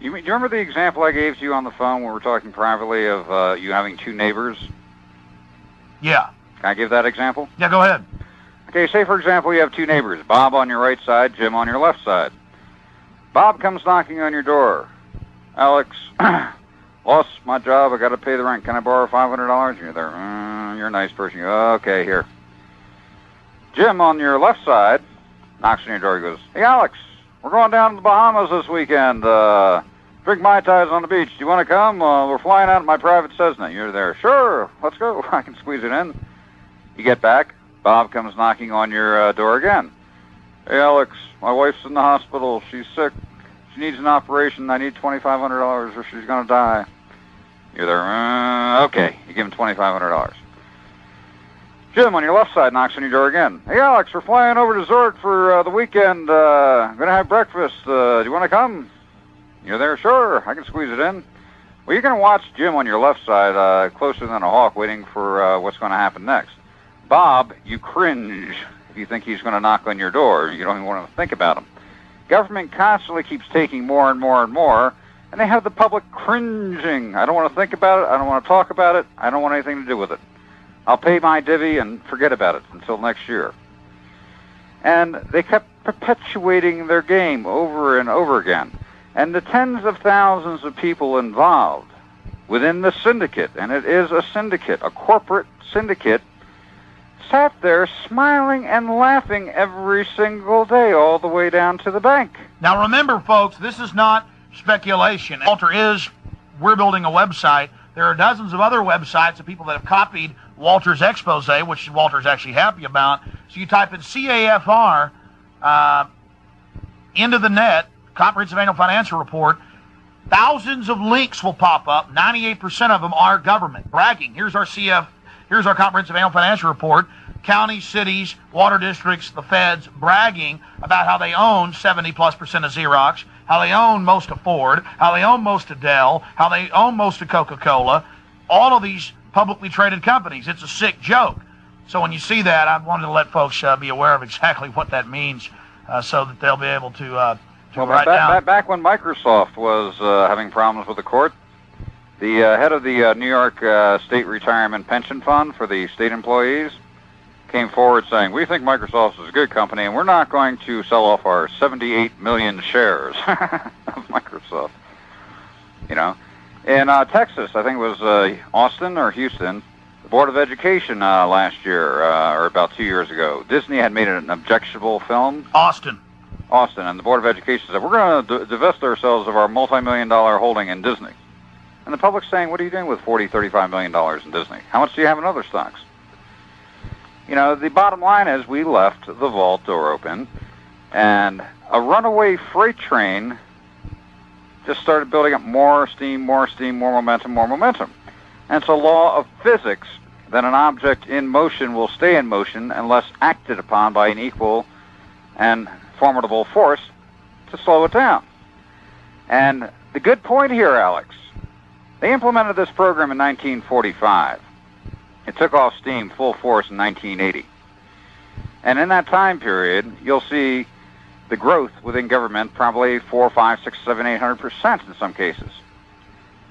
Do you remember the example I gave to you on the phone when we were talking privately of you having two neighbors? Yeah. Can I give that example? Yeah, go ahead. Okay, say for example you have two neighbors, Bob on your right side, Jim on your left side. Bob comes knocking on your door. Alex, lost my job, I got to pay the rent. Can I borrow $500? You're there. You're a nice person. You go, okay, here. Jim on your left side knocks on your door. He goes, hey, Alex, we're going down to the Bahamas this weekend. Drink Mai Tais on the beach. Do you want to come? We're flying out in my private Cessna. You're there. Sure, let's go. I can squeeze it in. You get back. Bob comes knocking on your door again. Hey, Alex, my wife's in the hospital. She's sick. She needs an operation. I need $2,500 or she's going to die. You're there. Okay. You give him $2,500. Jim on your left side knocks on your door again. Hey, Alex, we're flying over to Zurich for the weekend. Going to have breakfast. Do you want to come? You're there. Sure. I can squeeze it in. Well, you're going to watch Jim on your left side closer than a hawk waiting for what's going to happen next. Bob, you cringe if you think he's going to knock on your door. You don't even want to think about him. Government constantly keeps taking more and more and more, and they have the public cringing. I don't want to think about it. I don't want to talk about it. I don't want anything to do with it. I'll pay my divvy and forget about it until next year. And they kept perpetuating their game over and over again. And the tens of thousands of people involved within the syndicate, and it is a syndicate, a corporate syndicate, sat there smiling and laughing every single day all the way down to the bank. Now remember, folks, this is not speculation. We're building a website. There are dozens of other websites of people that have copied Walter's expose, which Walter's actually happy about. So you type in CAFR into the net, Comprehensive Annual Financial Report, thousands of links will pop up. 98% of them are government bragging. Here's our Comprehensive Annual Financial Report. Counties, cities, water districts, the feds bragging about how they own 70+% of Xerox, how they own most of Ford, how they own most of Dell, how they own most of Coca-Cola, all of these publicly traded companies. It's a sick joke. So when you see that, I wanted to let folks be aware of exactly what that means so that they'll be able to write down. Back when Microsoft was having problems with the court, the head of the New York State Retirement Pension Fund for the state employees came forward saying, we think Microsoft is a good company and we're not going to sell off our 78 million shares of Microsoft. You know, in Texas, I think it was Austin or Houston, the Board of Education last year, or about 2 years ago, Disney had made an objectionable film. Austin, and the Board of Education said, we're going to divest ourselves of our multi-million-dollar holding in Disney. And the public's saying, what are you doing with $40, $35 million in Disney? How much do you have in other stocks? You know, the bottom line is we left the vault door open, and a runaway freight train just started building up more steam, more momentum, more momentum. And it's a law of physics that an object in motion will stay in motion unless acted upon by an equal and formidable force to slow it down. And the good point here, Alex, they implemented this program in 1945. It took off steam full force in 1980. And in that time period, you'll see the growth within government probably 4, 5, 6, 7, 800% in some cases.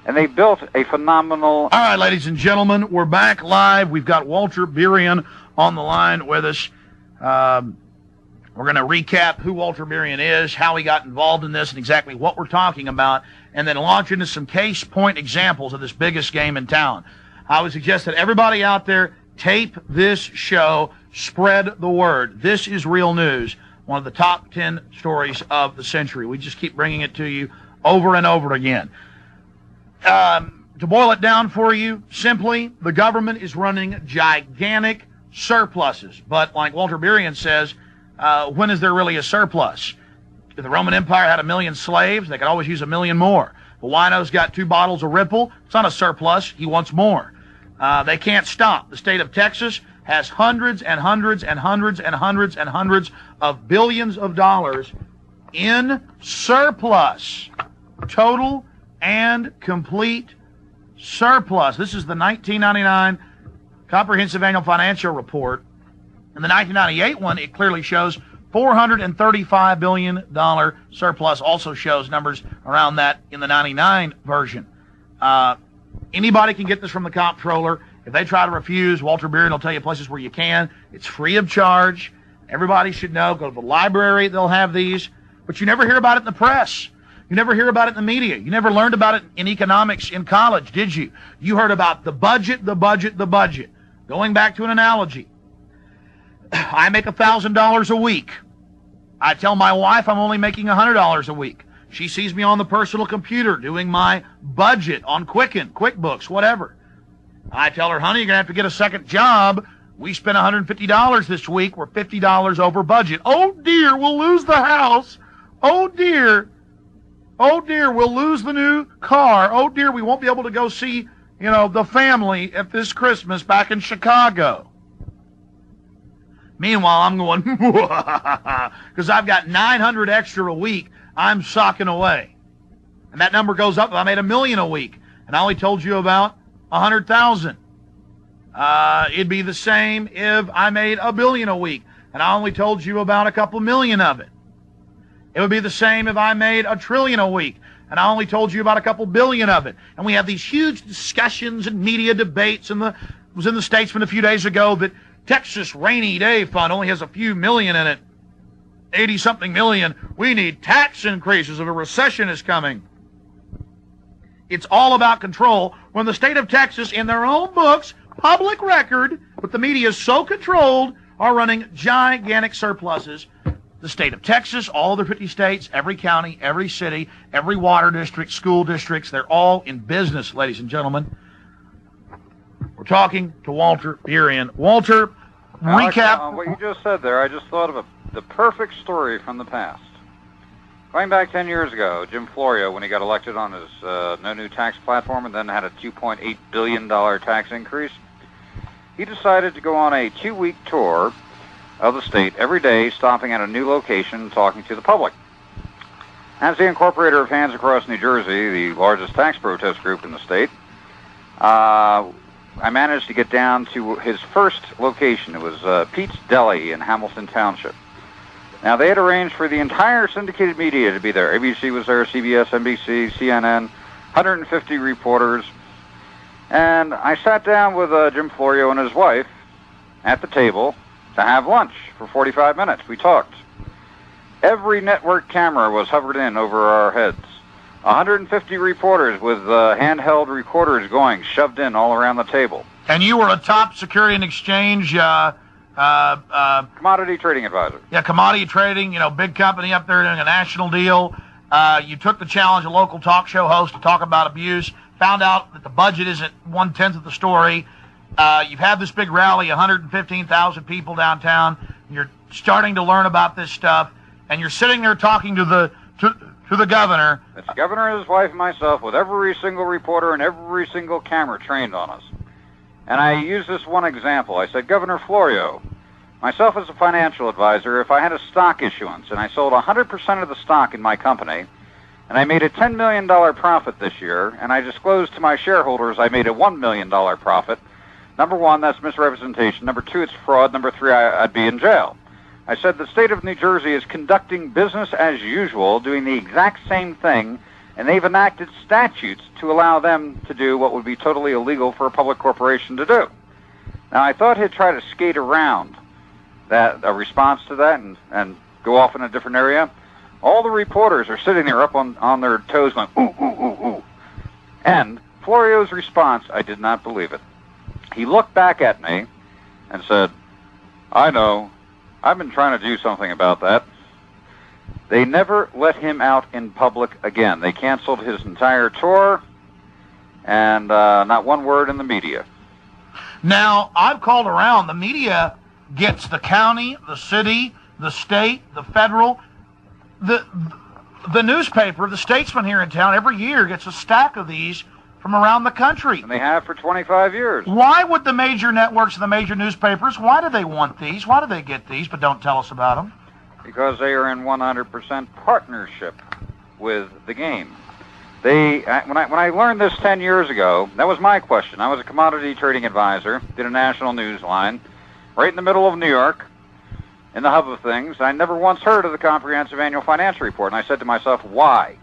And they built a phenomenal... All right, ladies and gentlemen, we're back live. We've got Walter Berian on the line with us. We're going to recap who Walter Berian is, how he got involved in this, and exactly what we're talking about, and then launch into some case point examples of this biggest game in town. I would suggest that everybody out there tape this show, spread the word. This is real news, one of the top 10 stories of the century. We just keep bringing it to you over and over again. To boil it down for you, simply, the government is running gigantic surpluses. But like Walter Berian says, when is there really a surplus? If the Roman Empire had 1 million slaves, they could always use 1 million more. The wino's got 2 bottles of Ripple. It's not a surplus. He wants more. They can't stop. The state of Texas has hundreds and hundreds and hundreds and hundreds and hundreds of billions of dollars in surplus. Total and complete surplus. This is the 1999 Comprehensive Annual Financial Report. In the 1998 one, it clearly shows $435 billion surplus. Also shows numbers around that in the 99 version. Anybody can get this from the comptroller. If they try to refuse, Walter Beerian will tell you places where you can. It's free of charge. Everybody should know. Go to the library. They'll have these. But you never hear about it in the press. You never hear about it in the media. You never learned about it in economics in college, did you? You heard about the budget, the budget, the budget. Going back to an analogy. I make $1,000 a week. I tell my wife I'm only making $100 a week. She sees me on the personal computer doing my budget on Quicken, QuickBooks, whatever. I tell her, honey, you're going to have to get a second job. We spent $150 this week. We're $50 over budget. Oh, dear, we'll lose the house. Oh, dear. Oh, dear, we'll lose the new car. Oh, dear, we won't be able to go see, the family at this Christmas back in Chicago. Meanwhile, I'm going, because I've got 900 extra a week I'm socking away. And that number goes up if I made $1 million a week. And I only told you about 100,000. It'd be the same if I made $1 billion a week. And I only told you about a couple million of it. It would be the same if I made $1 trillion a week. And I only told you about a couple billion of it. And we have these huge discussions and media debates. And it was in the Statesman a few days ago that Texas Rainy Day Fund only has a few million in it. 80-something million. We need tax increases if a recession is coming. It's all about control. When the state of Texas, in their own books, public record, but the media is so controlled, are running gigantic surpluses. The state of Texas, all the 50 states, every county, every city, every water district, school districts, they're all in business, ladies and gentlemen. We're talking to Walter Beerian. Walter, recap. What you just said there, I just thought of the perfect story from the past. Going back 10 years ago, Jim Florio, when he got elected on his no new tax platform and then had a $2.8 billion tax increase, he decided to go on a 2-week tour of the state every day, stopping at a new location and talking to the public. As the incorporator of Hands Across New Jersey, the largest tax protest group in the state, I managed to get down to his first location. It was Pete's Deli in Hamilton Township. Now, they had arranged for the entire syndicated media to be there. ABC was there, CBS, NBC, CNN, 150 reporters. And I sat down with Jim Florio and his wife at the table to have lunch for 45 minutes. We talked. Every network camera was hovered in over our heads. 150 reporters with handheld recorders going, shoved in all around the table. And you were a top Security and Exchange... commodity trading advisor. Yeah, commodity trading, big company up there doing a national deal. You took the challenge, a local talk show host, to talk about abuse, found out that the budget isn't 1/10 of the story. You've had this big rally, 115,000 people downtown. You're starting to learn about this stuff, and you're sitting there talking to the governor. It's the governor, his wife, and myself, with every single reporter and every single camera trained on us. And I used this one example. I said, Governor Florio, myself as a financial advisor, if I had a stock issuance and I sold 100% of the stock in my company, and I made a $10 million profit this year, and I disclosed to my shareholders I made a $1 million profit, number one, that's misrepresentation. Number two, it's fraud. Number three, I'd be in jail. I said the state of New Jersey is conducting business as usual, doing the exact same thing, and they've enacted statutes to allow them to do what would be totally illegal for a public corporation to do. Now, I thought he'd try to skate around a response to that and go off in a different area. All the reporters are sitting there up on their toes going, ooh, ooh, ooh, ooh. And Florio's response, I did not believe it. He looked back at me and said, I know. I've been trying to do something about that. They never let him out in public again. They canceled his entire tour, and not one word in the media. Now, I've called around. The media gets the county, the city, the state, the federal. The newspaper, the Statesman here in town, every year gets a stack of these from around the country. And they have for 25 years. Why would the major networks and the major newspapers, why do they want these? Why do they get these, but don't tell us about them? Because they are in 100% partnership with the game. When I learned this 10 years ago, that was my question. I was a commodity trading advisor, did a national news line, right in the middle of New York, In the hub of things, I never once heard of the comprehensive annual financial report, and I said to myself, why?